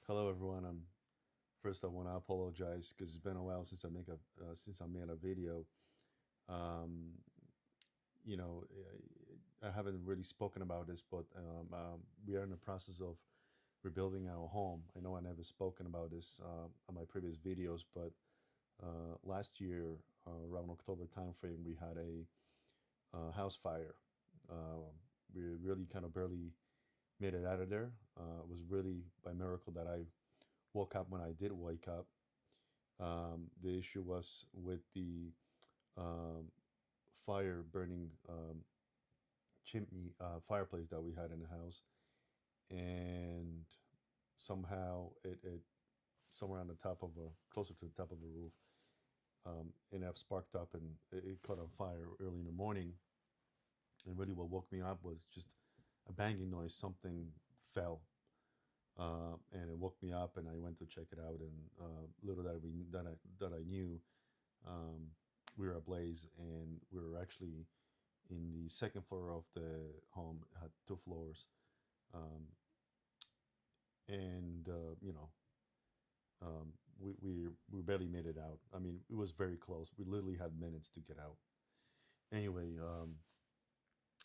Hello, everyone. First I want to apologize because it's been a while since I made a video. Um, I haven't really spoken about this, but we are in the process of rebuilding our home. I know I never spoken about this on my previous videos, but last year around October timeframe, we had a house fire. Uh, we really kind of barely made it out of there. It was really by miracle that I woke up when I did wake up. The issue was with the um, fire burning chimney fireplace that we had in the house, and somehow it somewhere on the top of a closer to the top of the roof, ended up sparked up and it caught on fire early in the morning. And really, what woke me up was just a banging noise. Something fell, and it woke me up, and I went to check it out. And little that I knew, um, we were ablaze, and we were actually in the second floor of the home. It had two floors, um, and we barely made it out. I mean, it was very close. We literally had minutes to get out. Anyway,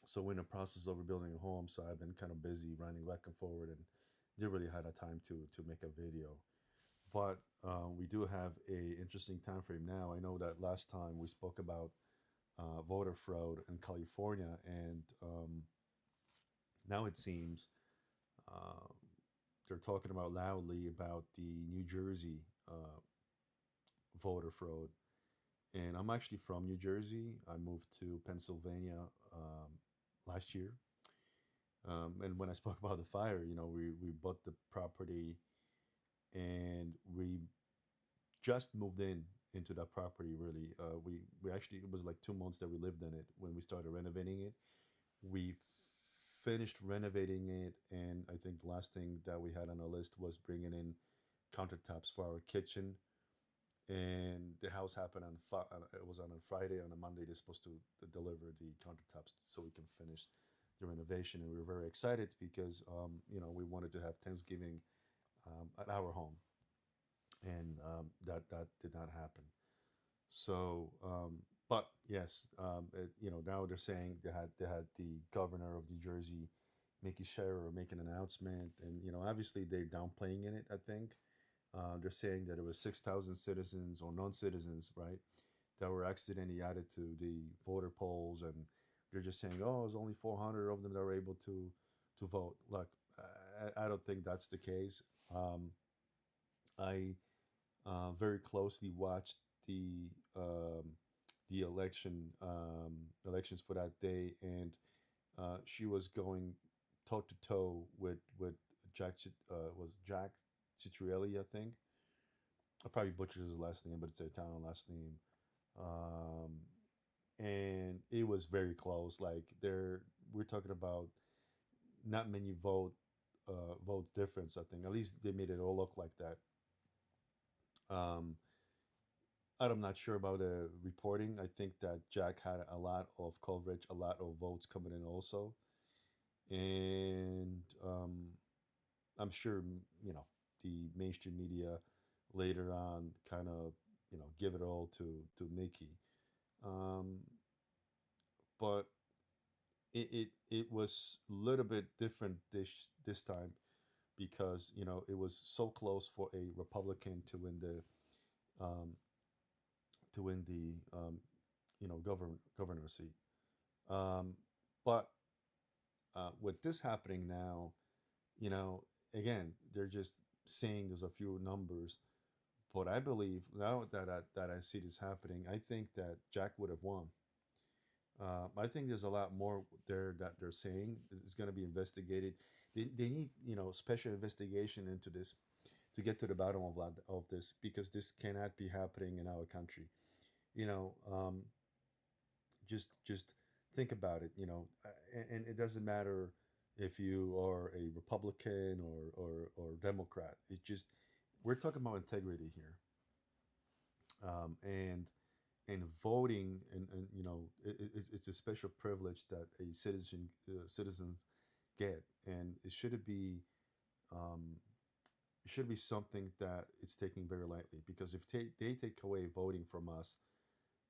so we're in the process of rebuilding a home. So I've been kind of busy running back and forward, and didn't really had a time to make a video. But we do have a interesting time frame now. I know that last time we spoke about voter fraud in California, and now it seems uh, they're talking about loudly about the New Jersey voter fraud. And I'm actually from New Jersey. I moved to Pennsylvania last year. And when I spoke about the fire, we bought the property and we just moved into that property. Really, we actually it was like 2 months that we lived in it when we started renovating it. We finished renovating it, and I think the last thing that we had on our list was bringing in countertops for our kitchen. And the house happened it was on a Friday. On a Monday, they're supposed to deliver the countertops so we can finish the renovation. And we were very excited because we wanted to have Thanksgiving at our home, and that did not happen. So, but yes, now they're saying they had the governor of New Jersey making sure or making an announcement, and obviously they're downplaying in it. I think they're saying that it was 6,000 citizens or non-citizens, right, that were accidentally added to the voter polls, and they're just saying, oh, it's only 400 of them that were able to vote. Look, I don't think that's the case. I very closely watched the elections for that day, and she was going toe to toe with Jack Citrielli, I think. I probably butchered his last name, but it's an Italian last name. Um, and it was very close. Like we're talking about not many votes difference. I think at least they made it all look like that. Um, I'm not sure about the reporting. I think that Jack had a lot of coverage, a lot of votes coming in also, and I'm sure the mainstream media later on kind of give it all to Mickey. Um, but it was a little bit different this time because it was so close for a Republican um, to win the governor seat. Um, but with this happening now, you know, again, they're just saying there's a few numbers, but I believe now that I see this happening, I think that Jack would have won. I think there's a lot more there that they're saying is going to be investigated. They need special investigation into this to get to the bottom of this because this cannot be happening in our country. You know, just think about it. And it doesn't matter if you are a Republican or Democrat. It's just we're talking about integrity here, and voting, and it's a special privilege that a citizens get, and it it should be something that it's taking very lightly, because if they take away voting from us,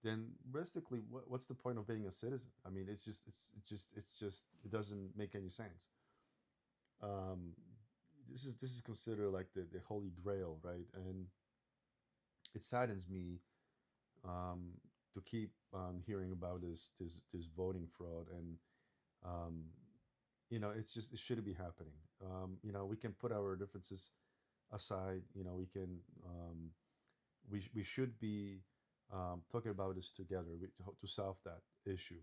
then realistically, what's the point of being a citizen? I mean, it's just it doesn't make any sense. Um, this is considered like the holy grail, right? And it saddens me, um, to keep hearing about this voting fraud, and um, it's just, it shouldn't be happening. We can put our differences aside. We can, we should be talking about this together, to solve that issue,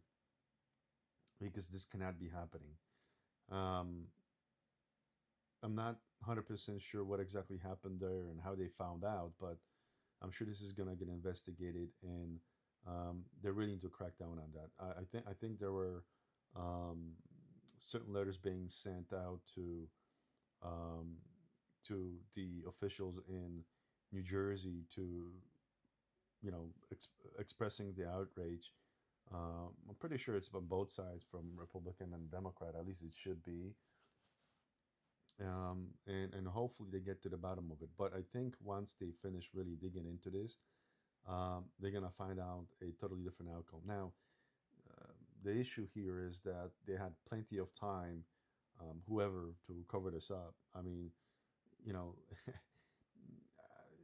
because this cannot be happening. Um, I'm not 100% sure what exactly happened there and how they found out, but I'm sure this is going to get investigated, and they really need to crack down on that. I think there were um, certain letters being sent out um, to the officials in New Jersey, to expressing the outrage. I'm pretty sure it's on both sides, from Republican and Democrat. At least it should be, and hopefully they get to the bottom of it. But I think once they finish really digging into this, they're gonna find out a totally different outcome. Now, the issue here is that they had plenty of time, whoever, to cover this up. I mean, you know,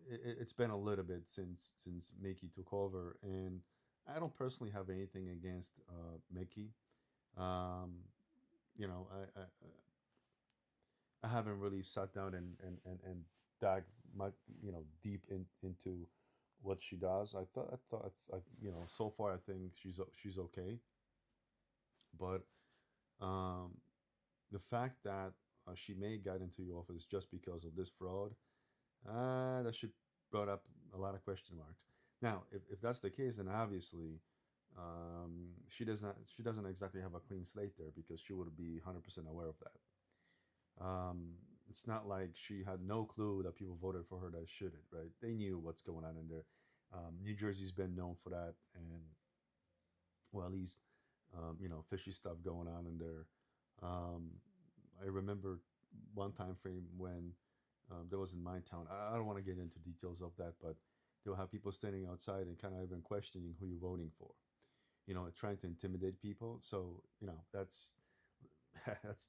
it's been a little bit since Mickey took over, and I don't personally have anything against Mickey. Um, I haven't really sat down and dug much, deep into what she does. So far I think she's okay, but um, the fact that she may got into the office just because of this fraud, that should brought up a lot of question marks. Now, if that's the case, then obviously she doesn't exactly have a clean slate there, because she would be 100% aware of that. It's not like she had no clue that people voted for her that shouldn't, right? They knew what's going on in there. New Jersey's been known for that, and well, at least fishy stuff going on in there. Um, I remember one time frame when there was in my town. I don't want to get into details of that, but they'll have people standing outside and kind of even questioning who you're voting for. Trying to intimidate people. So that's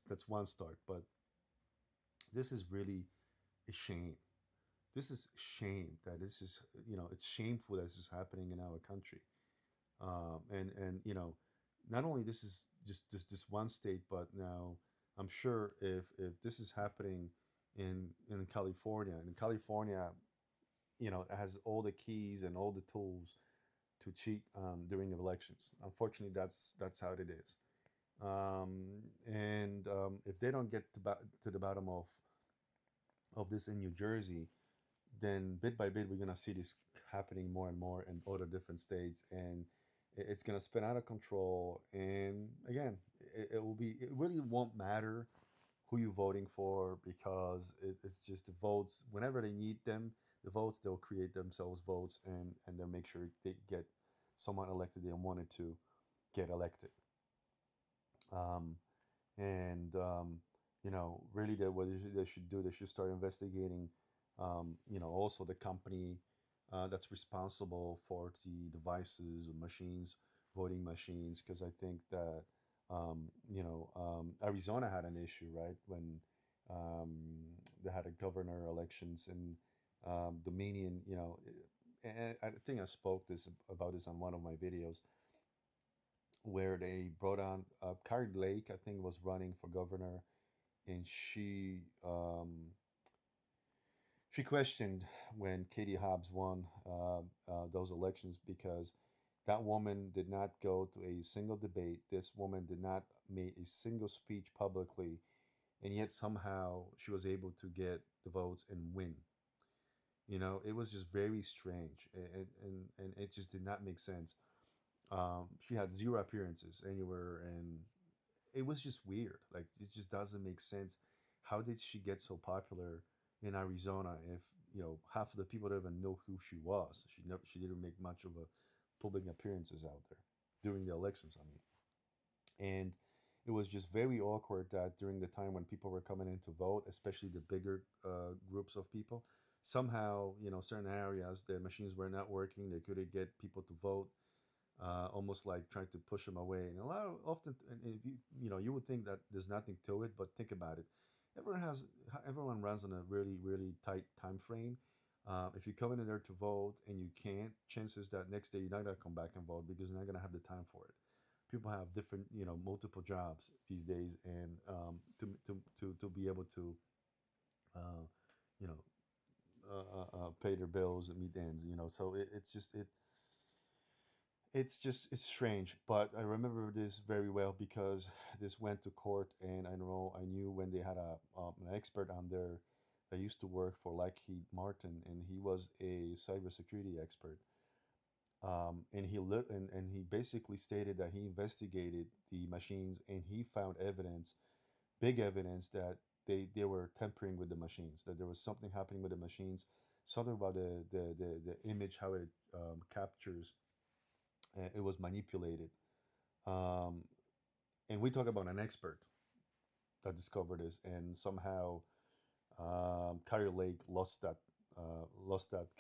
that's one start. But this is really a shame. This is shame that this is, it's shameful that this is happening in our country. And not only this is just this one state, but now I'm sure if this is happening in California, and California, it has all the keys and all the tools to cheat during elections. Unfortunately, that's how it is. And if they don't get to the bottom of this in New Jersey, then bit by bit we're gonna see this happening more and more in other different states, and it's gonna spin out of control. And again, it really won't matter who you're voting for, because it's just the votes. Whenever they need them, the votes, they'll create themselves votes, and they'll make sure they get someone elected they wanted to get elected. Um, and really, what they should do, they should start investigating, also the company that's responsible for the devices or machines, voting machines, because I think that Arizona had an issue, right, when um, they had a governor elections in Dominion. And I think I spoke this about this on one of my videos, where they brought on Carrie Lake, I think, was running for governor, and she questioned when Katie Hobbs won those elections, because that woman did not go to a single debate. This woman did not make a single speech publicly, and yet somehow she was able to get the votes and win. It was just very strange, and it just did not make sense. She had zero appearances anywhere, and it was just weird. Like, it just doesn't make sense. How did she get so popular in Arizona if half of the people don't even know who she was? She didn't make much of a public appearances out there during the elections. I mean, and it was just very awkward that during the time when people were coming in to vote, especially the bigger groups groups of people. Somehow, certain areas the machines were not working. They couldn't get people to vote. Almost like trying to push them away. And a lot of often, and if you would think that there's nothing to it, but think about it. Everyone has everyone runs on a really really tight time frame. If you come in there to vote and you can't, chances that next day you're not gonna come back and vote because you're not gonna have the time for it. People have different, multiple jobs these days, and to be able to, uh, you know, pay their bills and meet ends. So it's strange, but I remember this very well because this went to court, and I knew when they had an expert on there that used to work for Lockheed Martin, and he was a cybersecurity expert. And he basically stated that he investigated the machines and he found evidence, big evidence, that they were tampering with the machines, that there was something happening with the machines, something about the image, how it captures, it was manipulated. Um, and we talk about an expert that discovered this, and somehow Carrier Lake lost that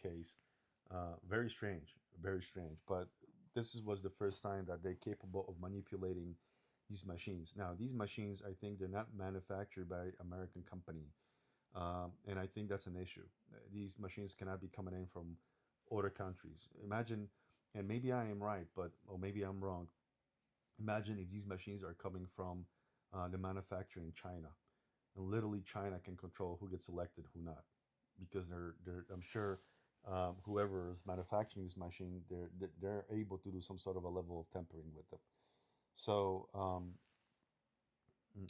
case. Very strange, very strange. But was the first time that they're capable of manipulating these machines. Now, these machines, I think, they're not manufactured by American company, and I think that's an issue. These machines cannot be coming in from other countries. Imagine, and maybe I am right, but or maybe I'm wrong. Imagine if these machines are coming from the manufacturer in China, and literally China can control who gets elected, who not, because they're I'm sure whoever is manufacturing this machine, they're able to do some sort of a level of tampering with them. So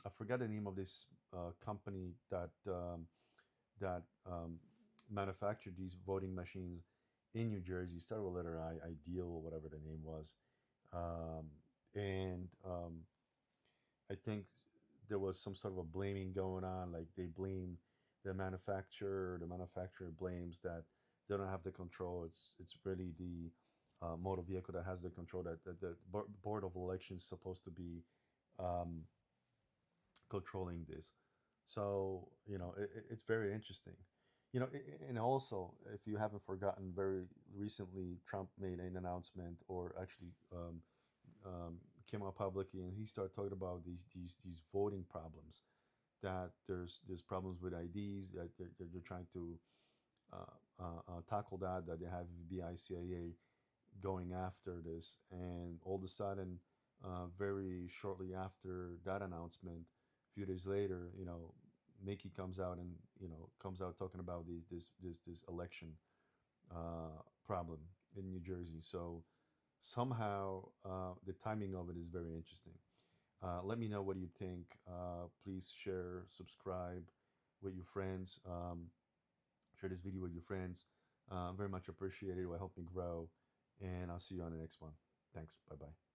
I forgot the name of this company that manufactured these voting machines in New Jersey. Started with letter I, Ideal, or whatever the name was. Um, and I think there was some sort of a blaming going on. Like they blame the manufacturer. The manufacturer blames that they don't have the control. It's really the motor vehicle that has the control. That the board of elections is supposed to be um, controlling this. So it's very interesting. And also, if you haven't forgotten, very recently Trump made an announcement, or actually came out publicly, and he started talking about these voting problems. That there's problems with IDs, that they're trying to tackle that they have FBI, CIA going after this, and all of a sudden, very shortly after that announcement, a few days later, Mickey comes out talking about this election problem in New Jersey. So somehow the timing of it is very interesting. Let me know what you think. Please share, subscribe with your friends. Share this video with your friends. Very much appreciated. It will help me grow. And I'll see you on the next one. Thanks. Bye bye.